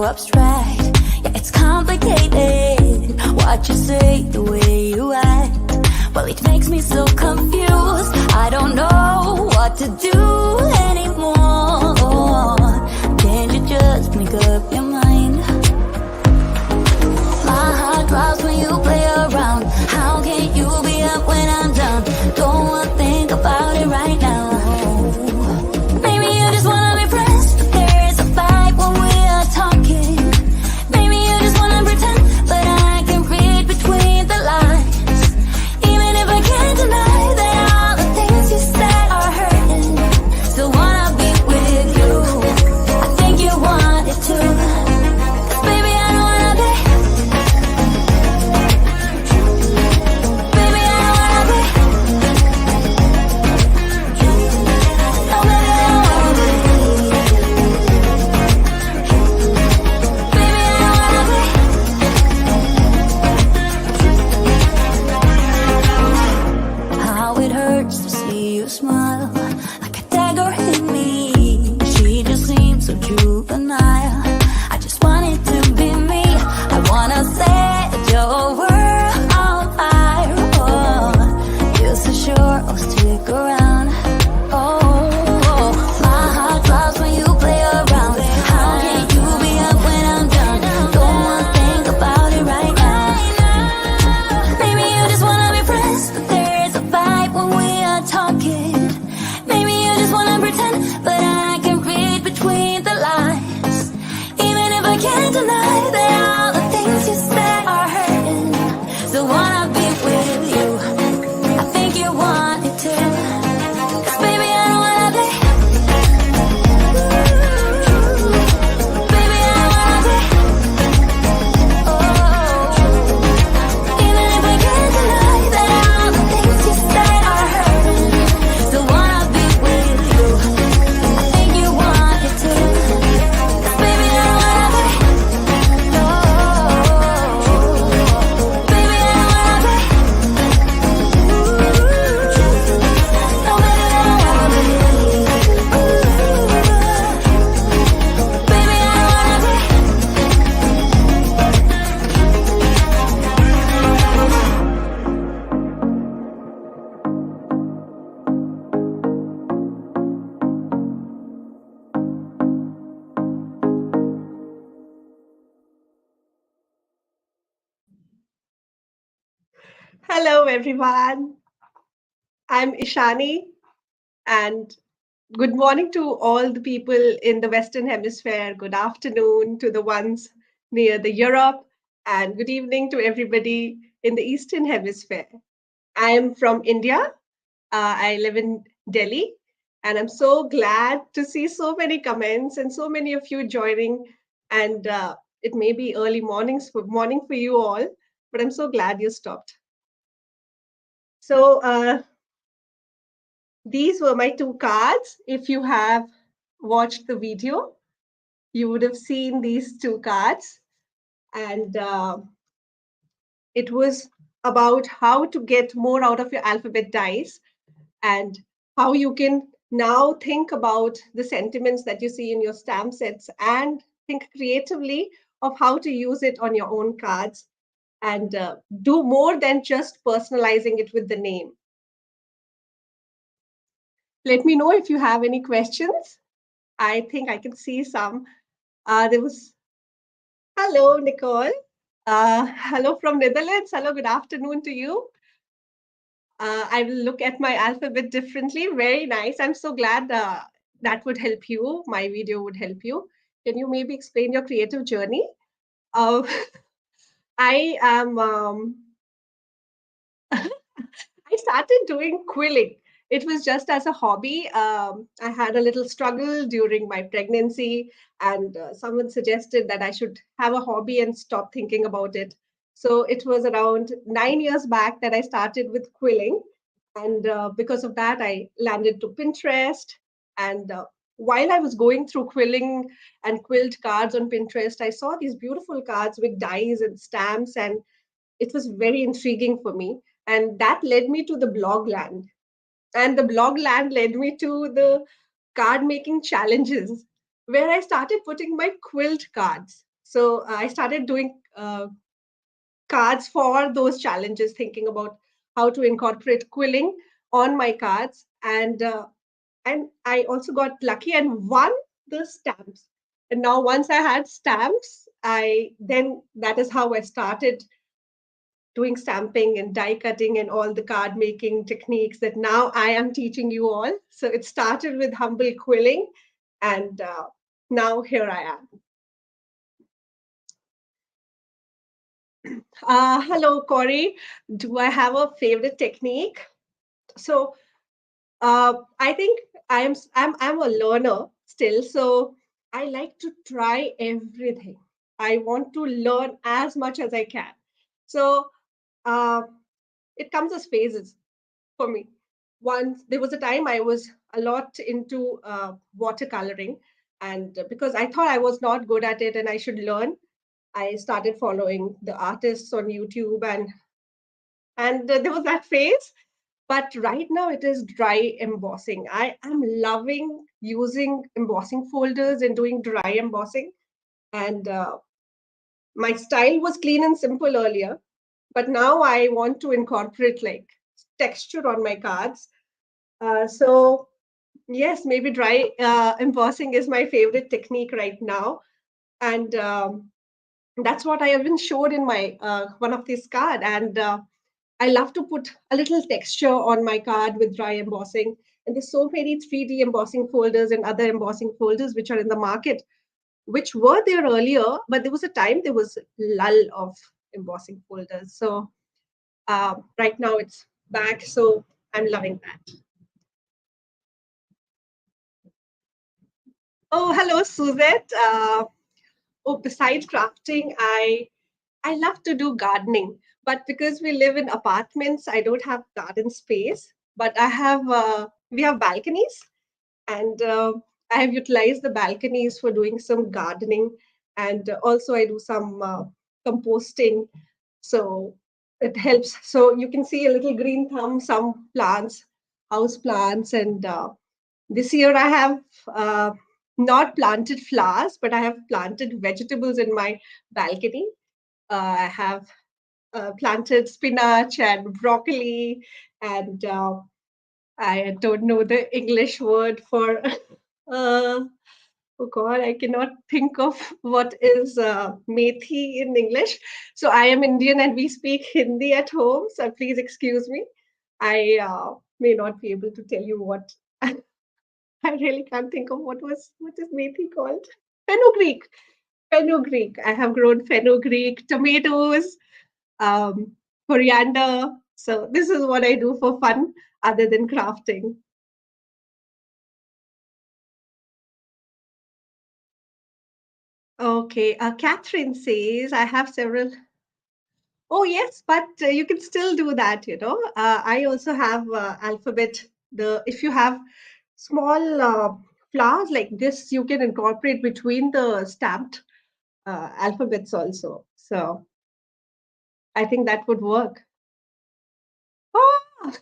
so abstract. Yeah, it's complicated what you say, the way you act. Well, it makes me so confused. I don't know what to do anymore. Can't you just make up your mind? My heart drops when you play around. How can you be up when I'm down? Don't wanna think about it right now. Maybe you just wanna be friends, but there is a fight when we are talking. Maybe you just wanna pretend, but I can read between the lines. Even if I can't deny that all the things you said are hurting, still wanna be with you. I think you want it too. 'Cause baby, I don't wanna be. Baby, I don't wanna be. No, baby, I don't wanna be. Baby, I don't wanna be. How it hurts to see you smile, like a dagger hit me. She just seems so juvenile. I just want it to be me. I wanna set your world on fire. Oh, you're so sure I'll stick around. Oh, my heart drops when you play around. How can you be up when I'm down? Don't wanna think about it right now. Maybe you just wanna be friends, but there is a fight when we are talking. Maybe you just wanna pretend, but I can read between the lines. Even if I can't deny that all the things you said are hurting, still wanna be with you. I think you want it too. 'Cause baby, I don't wanna be. Baby, I don't wanna be. Oh, even if I can't deny that all the things you said are hurting, still wanna be with you. I think you want it too. 'Cause baby, I don't wanna be. No, baby, I don't wanna be. No, baby, I don't wanna be. Baby, I don't wanna be. Hello, everyone. I'm Ishani, and good morning to all the people in the Western Hemisphere. Good afternoon to the ones near the Europe, and good evening to everybody in the Eastern Hemisphere. I am from India. I live in Delhi, and I'm so glad to see so many comments and so many of you joining. And it may be early morning for you all, but I'm so glad you stopped. So these were my two cards. If you have watched the video, you would have seen these two cards. And it was about how to get more out of your alphabet dice and how you can now think about the sentiments that you see in your stamp sets and think creatively of how to use it on your own cards and do more than just personalizing it with the name. Let me know if you have any questions. I think I can see some. There was, hello, Nicole. Hello from Netherlands. Hello, good afternoon to you. I will look at my alphabet differently. Very nice. I'm so glad that would help you. My video would help you. Can you maybe explain your creative journey? I am, I started doing quilling. It was just as a hobby. I had a little struggle during my pregnancy, and someone suggested that I should have a hobby and stop thinking about it. So it was around 9 years back that I started with quilling. And because of that, I landed to Pinterest. And while I was going through quilling and quilled cards on Pinterest, I saw these beautiful cards with dies and stamps, and it was very intriguing for me. And that led me to the blog land. And the blog land led me to the card making challenges, where I started putting my quilled cards. So I started doing cards for those challenges, thinking about how to incorporate quilling on my cards, and I also got lucky and won the stamps. And now once I had stamps, I then that is how I started doing stamping and die cutting and all the card making techniques that now I am teaching you all. So it started with humble quilling, and now here I am. Hello, Corey. Do I have a favorite technique? So I think I'm a learner still, so I like to try everything. I want to learn as much as I can. So uh, it comes as phases for me. Once there was a time I was a lot into watercoloring, and because I thought I was not good at it and I should learn, I started following the artists on YouTube, and there was that phase. But right now it is dry embossing. I am loving using embossing folders and doing dry embossing. And my style was clean and simple earlier, but now I want to incorporate like texture on my cards. So yes, maybe dry embossing is my favorite technique right now, and that's what I have been showed in my one of these card. And I love to put a little texture on my card with dry embossing. And there's so many 3D embossing folders and other embossing folders which are in the market, which were there earlier, but there was a time there was lull of embossing folders. So right now it's back. So I'm loving that. Oh, hello, Suzette. Oh, besides crafting, I love to do gardening, but because we live in apartments, I don't have garden space. But I have we have balconies, and I have utilized the balconies for doing some gardening, and also I do some composting. So it helps. So you can see a little green thumb, some plants, house plants, and this year I have not planted flowers, but I have planted vegetables in my balcony. I have planted spinach and broccoli, and I don't know the English word for. Oh God, I cannot think of what is methi in English. So I am Indian and we speak Hindi at home. So please excuse me. I may not be able to tell you what. I really can't think of what is methi called. Fenugreek. Fenugreek. I have grown fenugreek, tomatoes, coriander. So this is what I do for fun other than crafting. Okay, Catherine says I have several. Oh yes, but you can still do that. I also have alphabet. The if you have small flowers like this, you can incorporate between the stamped alphabets also. So I think that would work. Oh,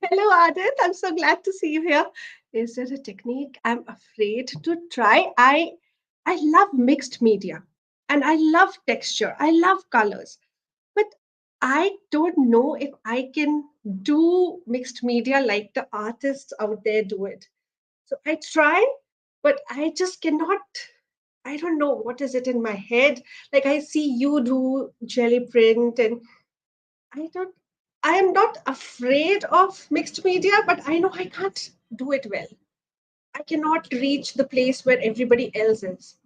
hello, Adit. I'm so glad to see you here. Is there a technique I'm afraid to try? I love mixed media and I love texture. I love colors. But I don't know if I can do mixed media like the artists out there do it. So I try, but I just cannot. I don't know what is it in my head. Like I see you do jelly print, and I don't. I am not afraid of mixed media, but I know I can't do it well. I cannot reach the place where everybody else is.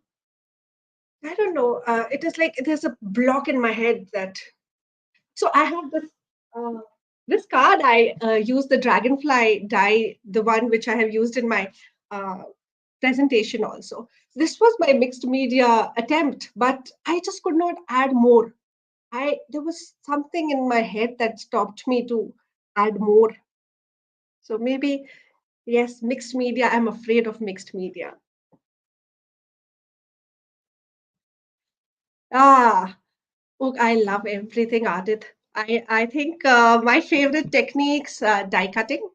I don't know. It is like there's a block in my head that. So I have uh, this card. I use the dragonfly die, the one which I have used in my uh, presentation also. This was my mixed media attempt, but I just could not add more. I There was something in my head that stopped me to add more. So maybe yes, mixed media. I'm afraid of mixed media. Ah, oh, I love everything, Adit. I think my favorite techniques die cutting,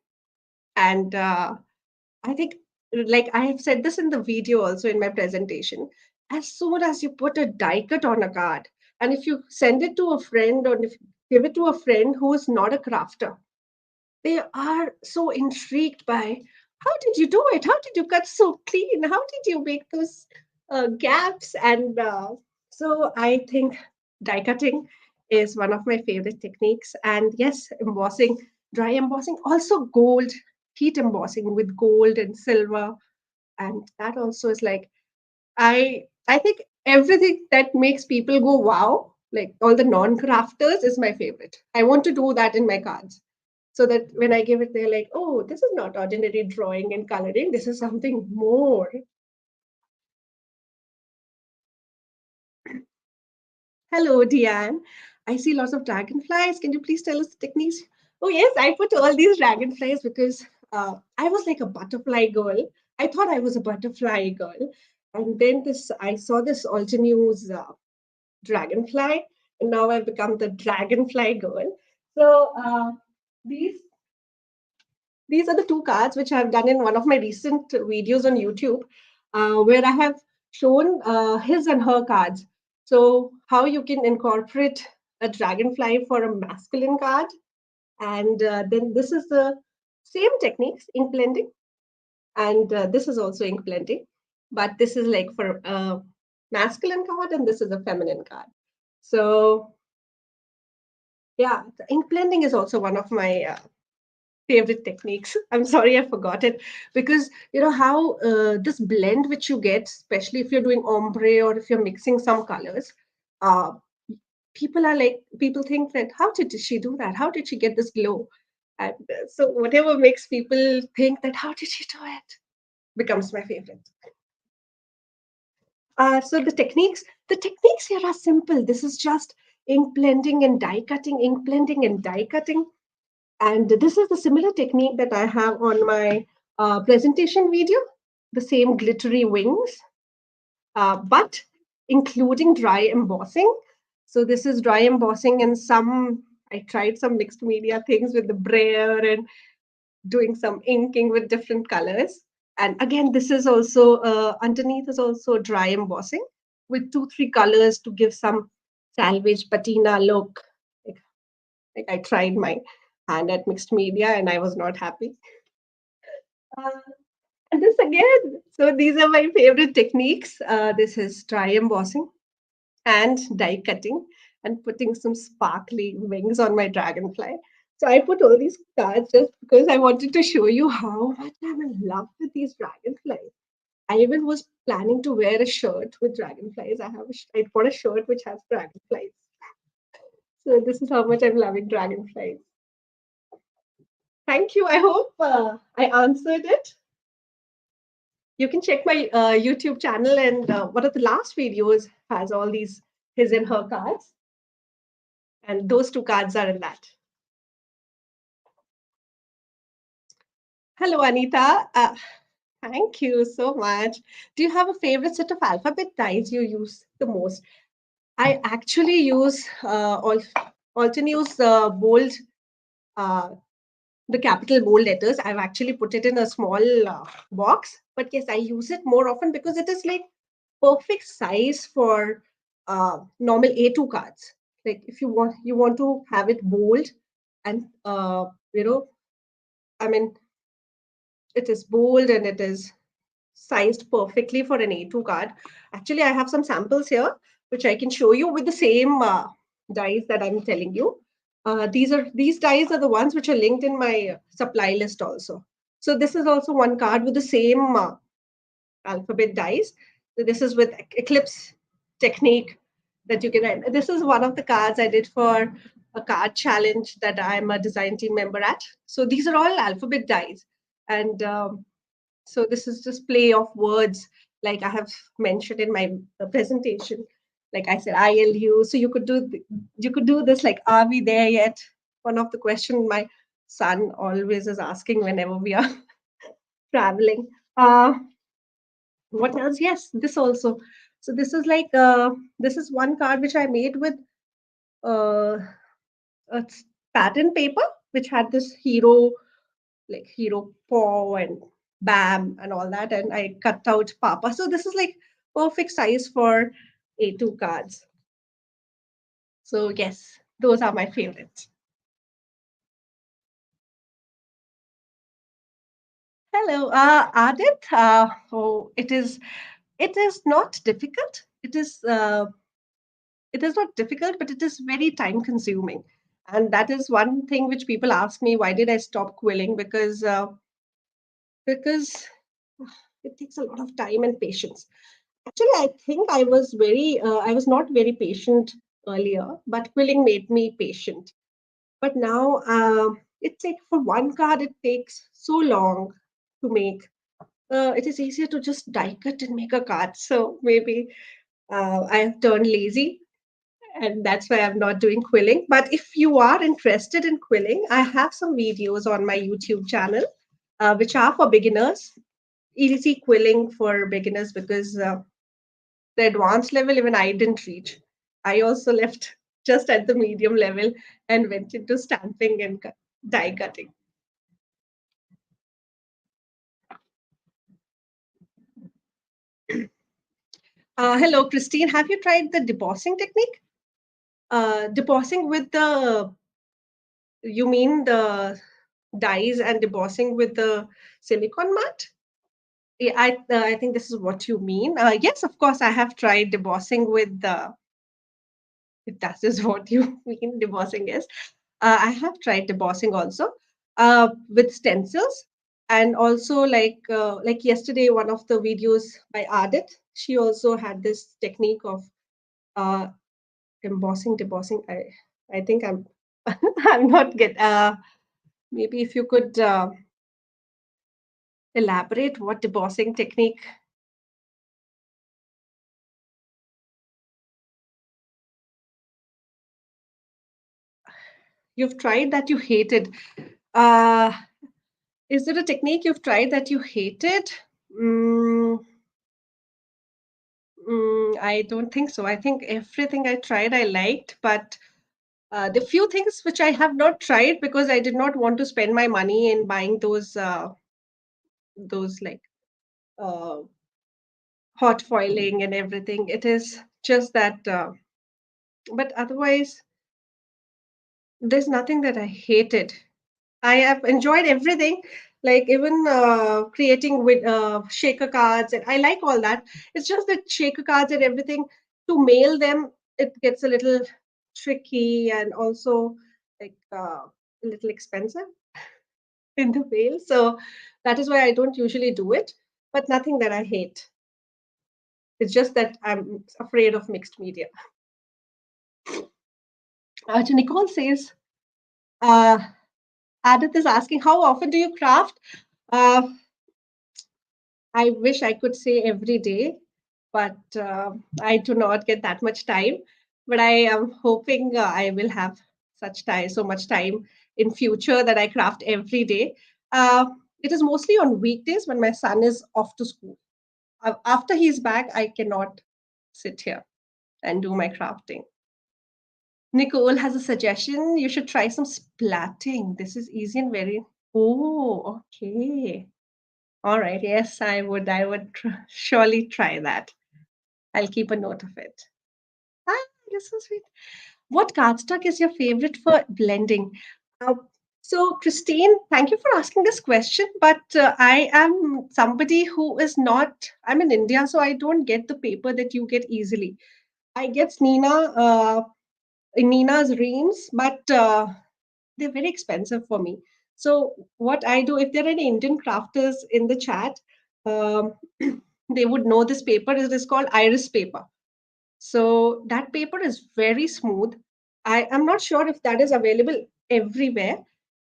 and I think, like I have said this in the video also in my presentation, as soon as you put a die cut on a card, and if you send it to a friend or if you give it to a friend who is not a crafter, they are so intrigued by how did you do it? How did you cut so clean? How did you make those gaps? And so I think die cutting is one of my favorite techniques. And yes, embossing, dry embossing, also gold, heat embossing with gold and silver. And that also is like I think everything that makes people go wow, like all the non-crafters, is my favorite. I want to do that in my cards so that when I give it, they're like, oh, this is not ordinary drawing and coloring. This is something more. Hello, Diane. I see lots of dragonflies. Can you please tell us the techniques? Oh, yes, I put all these dragonflies because I was like a butterfly girl. I thought I was a butterfly girl. And then I saw this Alter News dragonfly, and now I've become the dragonfly girl. So these these are the two cards which I've done in one of my recent videos on YouTube, where I have shown his and her cards. So how you can incorporate a dragonfly for a masculine card, and then this is the same techniques, ink blending, and this is also ink blending, but this is like for a masculine card, and this is a feminine card. So yeah, the ink blending is also one of my favorite techniques. I'm sorry I forgot it because you know how this blend which you get, especially if you're doing ombre or if you're mixing some colors, uh, people think that how did she do that? How did she get this glow? And so whatever makes people think that how did she do it becomes my favorite. So the techniques here are simple. This is just ink blending and die cutting, ink blending and die cutting. And this is the similar technique that I have on my presentation video, the same glittery wings, but including dry embossing. So this is dry embossing and I tried some mixed media things with the brayer and doing some inking with different colors. And again, this is also, underneath is also dry embossing with 2, 3 colors to give some salvage patina look. Like, like I tried my hand at mixed media and I was not happy. Uh, and this again, so these are my favorite techniques. This is dry embossing and die cutting and putting some sparkly wings on my dragonfly. So I put all these cards just because I wanted to show you how much I'm in love with these dragonflies. I even was planning to wear a shirt with dragonflies. I bought a shirt which has dragonflies. So this is how much I'm loving dragonflies. Thank you. I hope I answered it. You can check my YouTube channel, and one of the last videos has all these his and her cards, and those 2 cards are in that. Hello, Anita. Thank you so much. Do you have a favorite set of alphabet dies you use the most? I actually use Alton use bold, uh, the capital bold letters. I've actually put it in a small box, but yes, I use it more often because it is like perfect size for normal A2 cards. Like if you want to have it bold and I mean it is bold and it is sized perfectly for an A2 card. Actually, I have some samples here which I can show you with the same dies that I'm telling you. These dies are the ones which are linked in my supply list also. So this is also one card with the same alphabet dies. So this is with Eclipse technique that you can write. This is one of the cards I did for a card challenge that I'm a design team member at. So these are all alphabet dies. And so this is just play of words, like I have mentioned in my presentation. Like I said, ILU. So you could do this like, are we there yet? One of the questions my son always is asking whenever we are traveling. What else? Yes, this also. So this is one card which I made with uh, a pattern paper, which had this hero paw and bam and all that, and I cut out papa. So this is like perfect size for A2 cards. So yes, those are my favorites. Hello, Adit. It is not difficult. It is not difficult, but it is very time consuming. And that is one thing which people ask me, why did I stop quilling? Because it takes a lot of time and patience. Actually, I think I was not very patient earlier, but quilling made me patient. But now, it's like for one card, it takes so long to make. It is easier to just die cut and make a card. So maybe I have turned lazy, and that's why I'm not doing quilling. But if you are interested in quilling, I have some videos on my YouTube channel, which are for beginners. Easy quilling for beginners, because the advanced level even I didn't reach. I also left just at the medium level and went into stamping and die cutting. Hello, Christine. Have you tried the deposing technique? Deposing with the, you mean the dyes and deposing with the silicone mat? Yeah, I think this is what you mean. Yes, of course, I have tried deposing with the, if that is what you mean, deposing is. I have tried deposing also with stencils, and also like yesterday, one of the videos by Adit, she also had this technique of uh, embossing, deposing. I think I'm I'm not get. Maybe if you could elaborate what debossing technique. You've tried that you hated. Uh, is there a technique you've tried that you hated? Mm, I don't think so. I think everything I tried I liked, but the few things which I have not tried because I did not want to spend my money in buying those like uh, hot foiling and everything. It is just that, but otherwise, there's nothing that I hated. I have enjoyed everything, like even creating with shaker cards, and I like all that. It's just that shaker cards and everything, to mail them, it gets a little tricky and also like a little expensive in the mail. So that is why I don't usually do it. But nothing that I hate. It's just that I'm afraid of mixed media. To Nicole says, uh, Adit is asking, how often do you craft? Uh, I wish I could say every day, but I do not get that much time. But I am hoping I will have such time, so much time in future that I craft every day. It is mostly on weekdays when my son is off to school. After he's back, I cannot sit here and do my crafting. Nicole has a suggestion. You should try some splatting. This is easy and very. Oh, okay. All right. Yes, I would. I would surely try that. I'll keep a note of it. Ah, you're so sweet. What cardstock is your favorite for blending? Uh, so, Christine, thank you for asking this question. But I am somebody who is not, I'm in India, so I don't get the paper that you get easily. I get Nina's reams, but they're very expensive for me. So, what I do, if there are any Indian crafters in the chat, um, they would know this paper. It is called iris paper. So that paper is very smooth. I am not sure if that is available everywhere,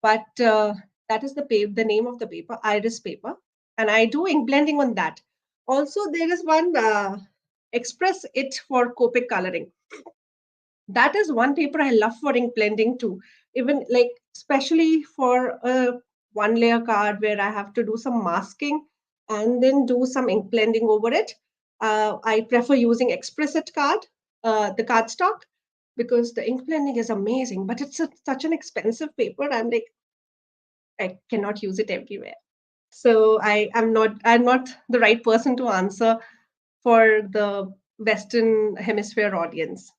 but that is the name of the paper, iris paper, and I do ink blending on that. Also, there is one Express It for Copic coloring. That is one paper I love for ink blending too. Even like especially for a one layer card where I have to do some masking and then do some ink blending over it. I prefer using Express It card, the cardstock, because the ink blending is amazing. But it's such an expensive paper. I'm like, I cannot use it everywhere. So I'm not the right person to answer for the Western Hemisphere audience.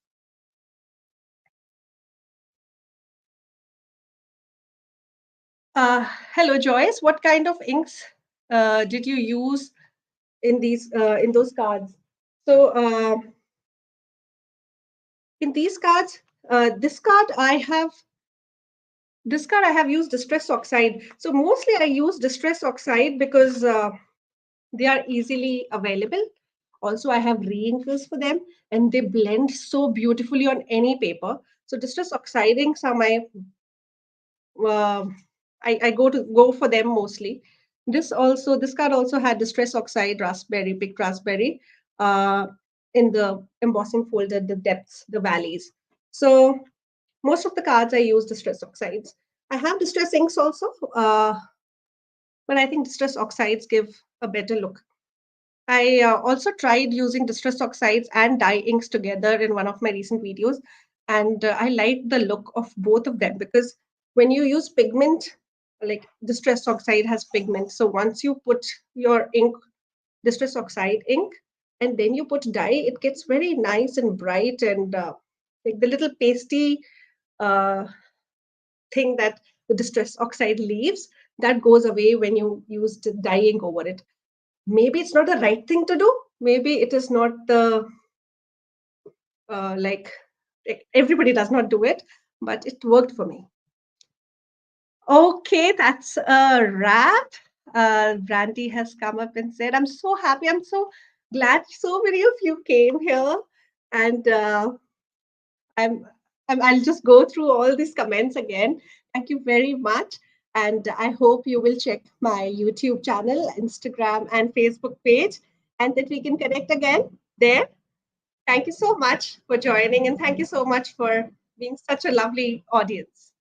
Hello, Joyce. What kind of inks did you use in those cards? So in these cards, this card I have this card I have used distress oxide. So mostly I use distress oxide because they are easily available. Also, I have re-inkers for them, and they blend so beautifully on any paper. So distress oxide inks are my uh, I go for them mostly. This card also had distress oxide raspberry, picked raspberry, uh, in the embossing folder, the depths, the valleys. So most of the cards I use distress oxides. I have distress inks also, but I think distress oxides give a better look. I also tried using distress oxides and dye inks together in one of my recent videos, and I like the look of both of them because when you use pigment, like distress oxide has pigment, so once you put your ink, distress oxide ink, and then you put dye, it gets very nice and bright and like the little pasty uh, thing that the distress oxide leaves that goes away when you use the dyeing over it. Maybe it's not the right thing to do. Maybe it is not the like everybody does not do it, but it worked for me. Okay, that's a wrap. Brandy has come up and said, I'm so happy. I'm so glad so many of you came here. And I'm, I'll just go through all these comments again. Thank you very much. And I hope you will check my YouTube channel, Instagram, and Facebook page, and that we can connect again there. Thank you so much for joining, and thank you so much for being such a lovely audience.